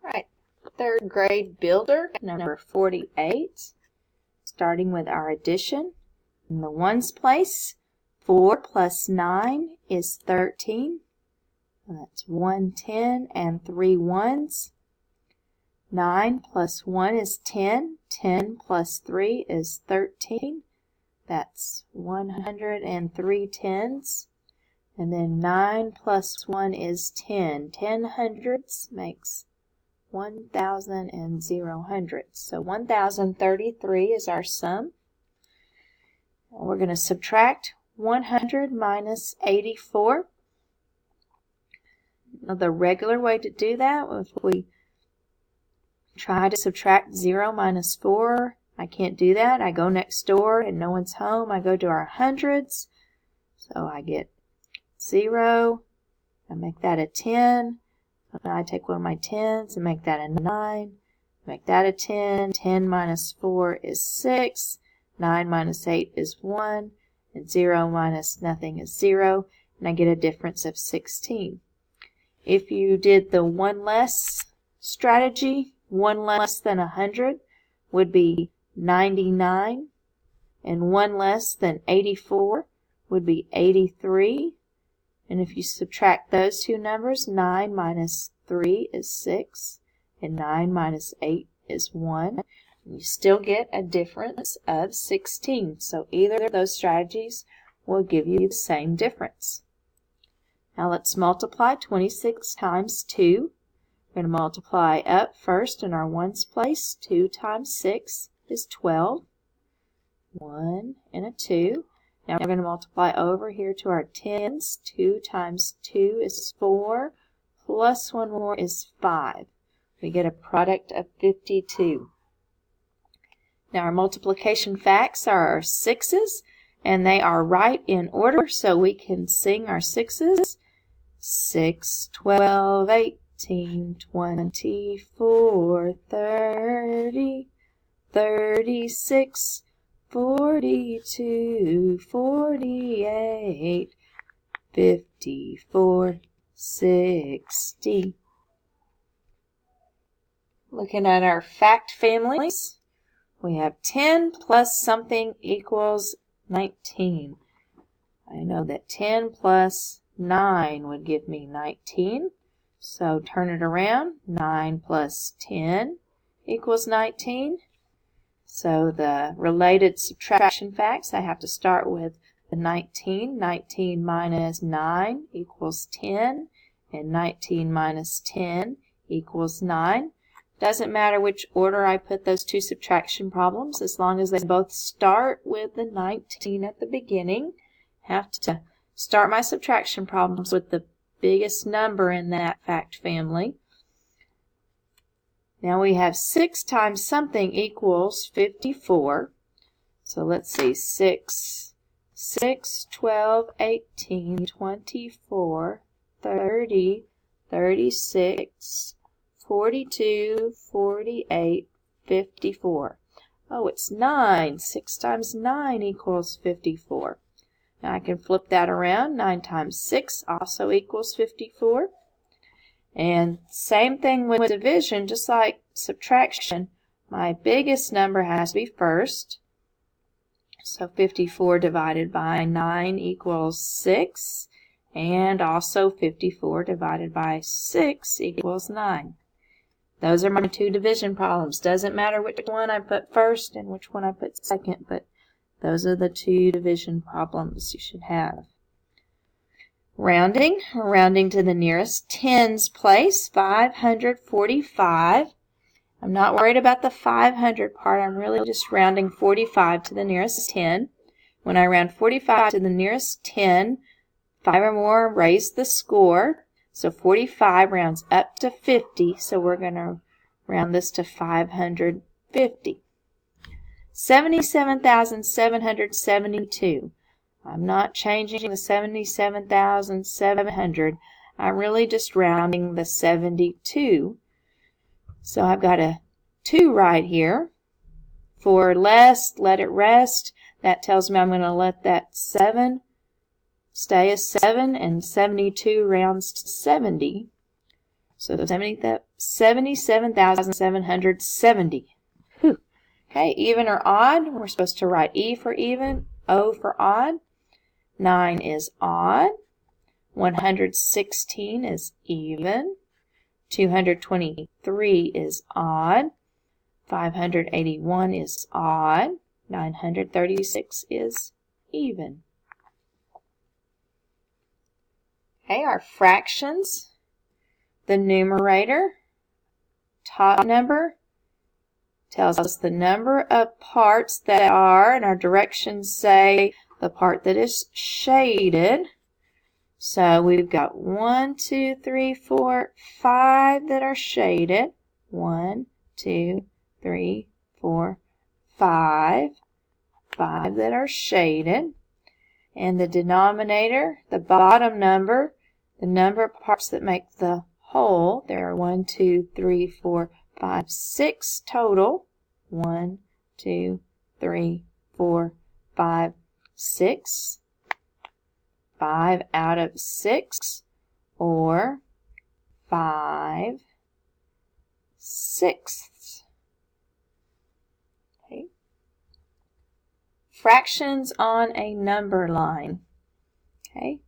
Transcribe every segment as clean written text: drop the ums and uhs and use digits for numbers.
Right, third grade builder, number 48. Starting with our addition. In the ones place, 4 plus 9 is 13. That's 1 10 and 3 ones. 9 plus 1 is 10. 10 plus 3 is 13. That's 103 tens. And then 9 plus 1 is 10. 10 hundredths makes 1,000 and 0 hundredths. So 1,033 is our sum. And we're going to subtract 100 minus 84. Now the regular way to do that, if we try to subtract 0 minus 4, I can't do that. I go next door and no one's home. I go to our hundreds. So I get 0. I make that a 10. I take one of my tens and make that a 9. Make that a 10. 10 minus 4 is 6. 9 minus 8 is 1. And 0 minus nothing is 0. And I get a difference of 16. If you did the one less strategy, 1 less than 100 would be 99. And 1 less than 84 would be 83. And if you subtract those two numbers, 9 minus 3 is 6, and 9 minus 8 is 1. You still get a difference of 16. So either of those strategies will give you the same difference. Now let's multiply 26 times 2. We're going to multiply up first in our ones place. 2 times 6 is 12. 1 and a 2. Now we're going to multiply over here to our tens. 2 times 2 is 4, plus 1 more is 5. We get a product of 52. Now our multiplication facts are our sixes, and they are right in order, so we can sing our sixes. 6, 12, 18, 24, 30, 36, 42, 48, 54, 60. Looking at our fact families, we have 10 plus something equals 19. I know that 10 plus 9 would give me 19. So turn it around. 9 plus 10 equals 19. So the related subtraction facts, I have to start with the 19. 19 minus 9 equals 10, and 19 minus 10 equals 9. Doesn't matter which order I put those two subtraction problems, as long as they both start with the 19 at the beginning. Have to start my subtraction problems with the biggest number in that fact family. Now we have 6 times something equals 54. So let's see, 6, 12, 18, 24, 30, 36, 42, 48, 54. Oh, it's 9. 6 times 9 equals 54. Now I can flip that around. 9 times 6 also equals 54. And same thing with division, just like subtraction, my biggest number has to be first. So 54 divided by 9 equals 6, and also 54 divided by 6 equals 9. Those are my two division problems. Doesn't matter which one I put first and which one I put second, but those are the two division problems you should have. Rounding to the nearest tens place, 545. I'm not worried about the 500 part. I'm really just rounding 45 to the nearest 10. When I round 45 to the nearest 10, 5 or more raise the score. So 45 rounds up to 50, so we're going to round this to 550. 77,772. I'm not changing the 77,700. I'm really just rounding the 72. So I've got a 2 right here. For less, let it rest. That tells me I'm going to let that 7 stay as 7, and 72 rounds to 70. So 77,770. Whew. Okay, even or odd? We're supposed to write E for even, O for odd. 9 is odd. 116 is even. 223 is odd. 581 is odd. 936 is even. Okay, our fractions. The numerator, top number, tells us the number of parts that are, and our directions say the part that is shaded. So we've got 1, 2, 3, 4, 5 that are shaded. 1, 2, 3, 4, 5. 5 that are shaded. And the denominator, the bottom number, the number of parts that make the whole, there are 1, 2, 3, 4, 5, 6 total. 1, 2, 3, 4, 5, 6. 5 out of 6, or 5 sixths. Okay. Fractions on a number line. Okay.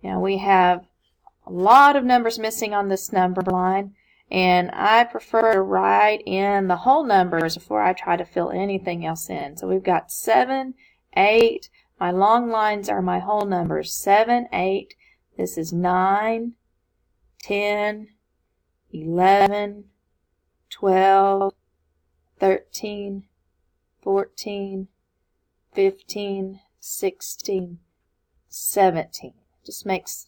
Now we have a lot of numbers missing on this number line, and I prefer to write in the whole numbers before I try to fill anything else in. So we've got 7, 8. My long lines are my whole numbers. 7, 8. This is 9, 10, 11, 12, 13, 14, 15, 16, 17. Just makes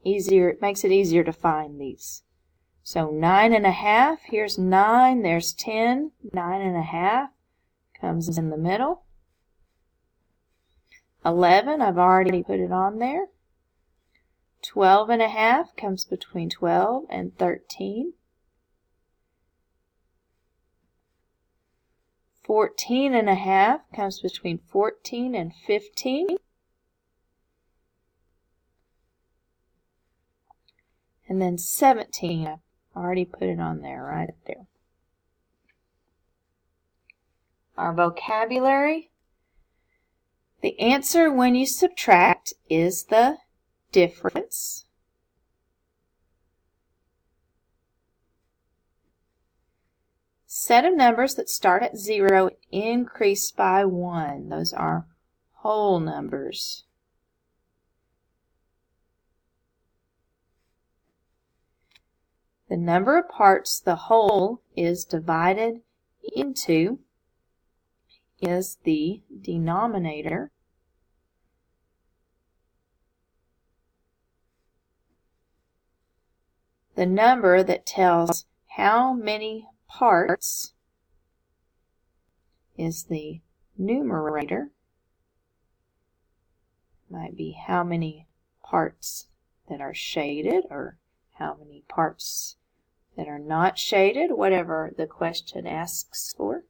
it easier to find these. So 9.5, here's 9, there's 10, 9.5 comes in the middle. 11, I've already put it on there. 12.5 comes between 12 and 13. 14.5 comes between 14 and 15. And then 17, I've already put it on there, right there. Our vocabulary. The answer when you subtract is the difference. Set of numbers that start at 0 and increase by 1. Those are whole numbers. The number of parts the whole is divided into is the denominator. The number that tells how many parts is the numerator. Might be how many parts that are shaded or how many parts that are not shaded, whatever the question asks for.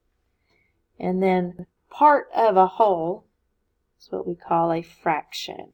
And then part of a whole is what we call a fraction.